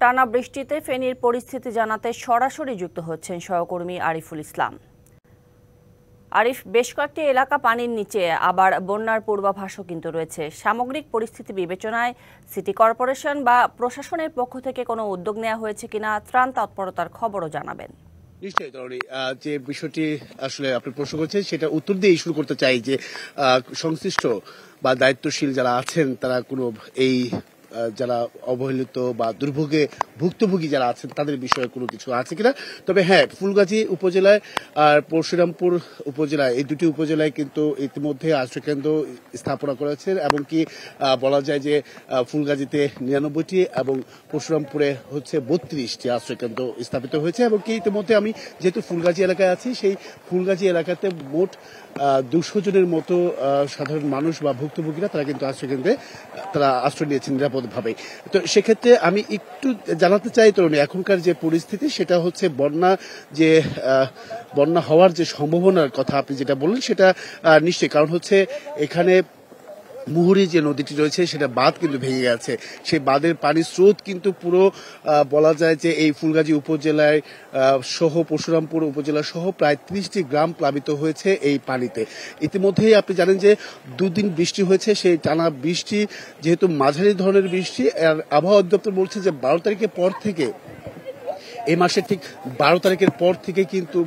টানা বৃষ্টিতে ফেনীর পরিস্থিতি জানাতে সরাসরি যুক্ত হচ্ছেন সহকর্মী আরিফুল ইসলাম। আরিফ, বেশ কয়েকটি এলাকা পানির নিচে, আবার বন্যার পূর্বাভাসও কিন্তু রয়েছে। সামগ্রিক পরিস্থিতি বিবেচনায় সিটি কর্পোরেশন বা প্রশাসনের পক্ষ থেকে কোনো উদ্যোগ নেওয়া হয়েছে কিনা, ত্রাণ তৎপরতার খবরও জানাবেন। নিশ্চয়ই তরুণী, যে বিষয়টি আসলে আপনি প্রশ্ন করছেন সেটা উত্তর দিয়ে শুরু করতে চাই যে সংশ্লিষ্ট বা দায়িত্বশীল যারা আছেন তারা কোনো এই যারা অবহেলিত বা দুর্ভোগে ভুক্তভোগী যারা আছেন তাদের বিষয়ে কোনো কিছু আছে কিনা। তবে হ্যাঁ, ফুলগাজী উপজেলায় আর পরশুরামপুর উপজেলায়, এই দুটি উপজেলায় কিন্তু ইতিমধ্যে আশ্রয়কেন্দ্র স্থাপনা করেছে এবং কি বলা যায় যে ফুলগাজীতে 99টি এবং পরশুরামপুরে হচ্ছে 32টি আশ্রয়কেন্দ্র স্থাপিত হয়েছে এবং কি ইতিমধ্যে আমি যেহেতু ফুলগাজী এলাকায় আছি, সেই ফুলগাজী এলাকাতে মোট 200 জনের মতো সাধারণ মানুষ বা ভুক্তভোগীরা তারা কিন্তু আশ্রয়কেন্দ্রে তারা আশ্রয় নিয়েছেন নিরাপদভাবে। তো সেক্ষেত্রে আমি একটু জানাতে চাই তরুণী, এখনকার যে পরিস্থিতি সেটা হচ্ছে বন্যা হওয়ার যে সম্ভাবনার কথা আপনি যেটা বললেন সেটা নিশ্চয়ই, কারণ হচ্ছে এখানে মুহুরী যে নদীটি রয়েছে সেটা বাঁধ কিন্তু ভেঙে গেছে। সেই বাঁধের পানির স্রোত কিন্তু পুরো বলা যায় যে এই ফুলগাজী উপজেলায় সহ পরশুরামপুর উপজেলা সহ প্রায় 30টি গ্রাম প্লাবিত হয়েছে এই পানিতে। ইতিমধ্যেই আপনি জানেন যে দুদিন বৃষ্টি হয়েছে, সেই টানা বৃষ্টি যেহেতু মাঝারি ধরনের বৃষ্টি, আর আবহাওয়া অধিদপ্তর বলছে যে 12 তারিখের পর থেকে, এই মাসের ঠিক 12 তারিখের পর থেকে কিন্তু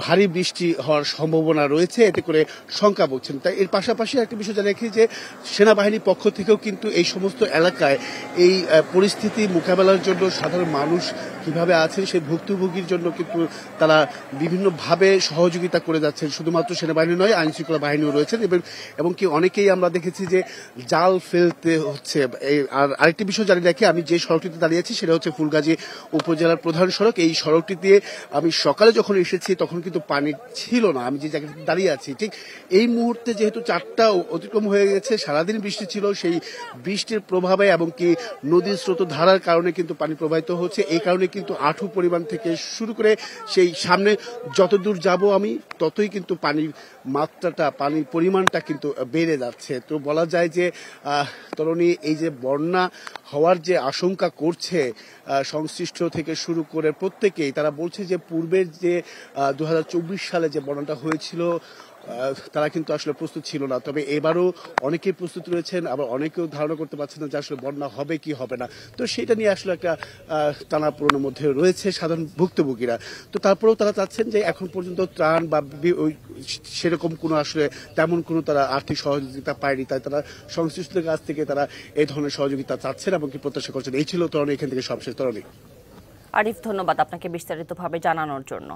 ভারী বৃষ্টি হওয়ার সম্ভাবনা রয়েছে, এতে করে শঙ্কা বলছেন। তাই এর পাশাপাশি একটা বিষয় জানা রাখি যে সেনাবাহিনীর পক্ষ থেকেও কিন্তু এই সমস্ত এলাকায় এই পরিস্থিতি মোকাবেলার জন্য সাধারণ মানুষ কিভাবে আছেন সেই ভুক্তভোগীর জন্য কিন্তু তারা বিভিন্নভাবে সহযোগিতা করে যাচ্ছেন। শুধুমাত্র সেনাবাহিনী নয়, আইন শৃঙ্খলা বাহিনীও রয়েছেন এবং কি অনেকেই আমরা দেখেছি যে জাল ফেলতে হচ্ছে। আর আরেকটি বিষয় জানি রাখি, আমি যে সড়কটিতে দাঁড়িয়ে আছি সেটা হচ্ছে ফুলগাজী উপজেলার প্রধান সড়ক। এই সড়কটি দিয়ে আমি সকালে যখন এসেছি তখন কিন্তু পানি ছিল না। আমি যে জায়গাটিতে দাঁড়িয়ে আছি ঠিক এই মুহূর্তে যেহেতু 4টা অতিক্রম হয়ে গেছে, সারাদিন বৃষ্টি ছিল, সেই বৃষ্টির প্রভাবে এবং কি নদীর স্রোত ধারার কারণে কিন্তু পানি প্রবাহিত হচ্ছে। এই কারণে কিন্তু আঁঠু পরিমাণ থেকে শুরু করে সেই সামনে যতদূর যাব আমি ততই কিন্তু পানির মাত্রাটা, পানির পরিমাণটা কিন্তু বেড়ে যাচ্ছে। তো বলা যায় যে তরুণী, এই যে বন্যা হওয়ার যে আশঙ্কা করছে সংশ্লিষ্ট থেকে শুরু করে প্রত্যেকেই, তারা বলছে যে পূর্বের যে 2024 সালে যে বন্যাটা হয়েছিল তারা কিন্তু আসলে প্রস্তুত ছিল না। তবে এবারও অনেকেই প্রস্তুত রয়েছেন, আবার অনেকেও ধারণা করতে পারছেন না যে আসলে বন্যা হবে কি হবে না। তো সেটা নিয়ে আসলে একটা টানাপোড়েনের মধ্যে রয়েছে সাধারণ ভুক্তভোগীরা। তো তারপরেও তারা চাচ্ছেন যে এখন পর্যন্ত ত্রাণ বা সেরকম কোনো আসলে তেমন কোনো তারা আর্থিক সহযোগিতা পায়নি, তাই তারা সংশ্লিষ্টদের কাছ থেকে তারা এই ধরনের সহযোগিতা চাচ্ছেন এবং কি প্রত্যাশা করছেন। এই ছিল তরুণী এখান থেকে সবশেষ। তরুণী আরিফ, ধন্যবাদ আপনাকে বিস্তারিতভাবে জানানোর জন্য।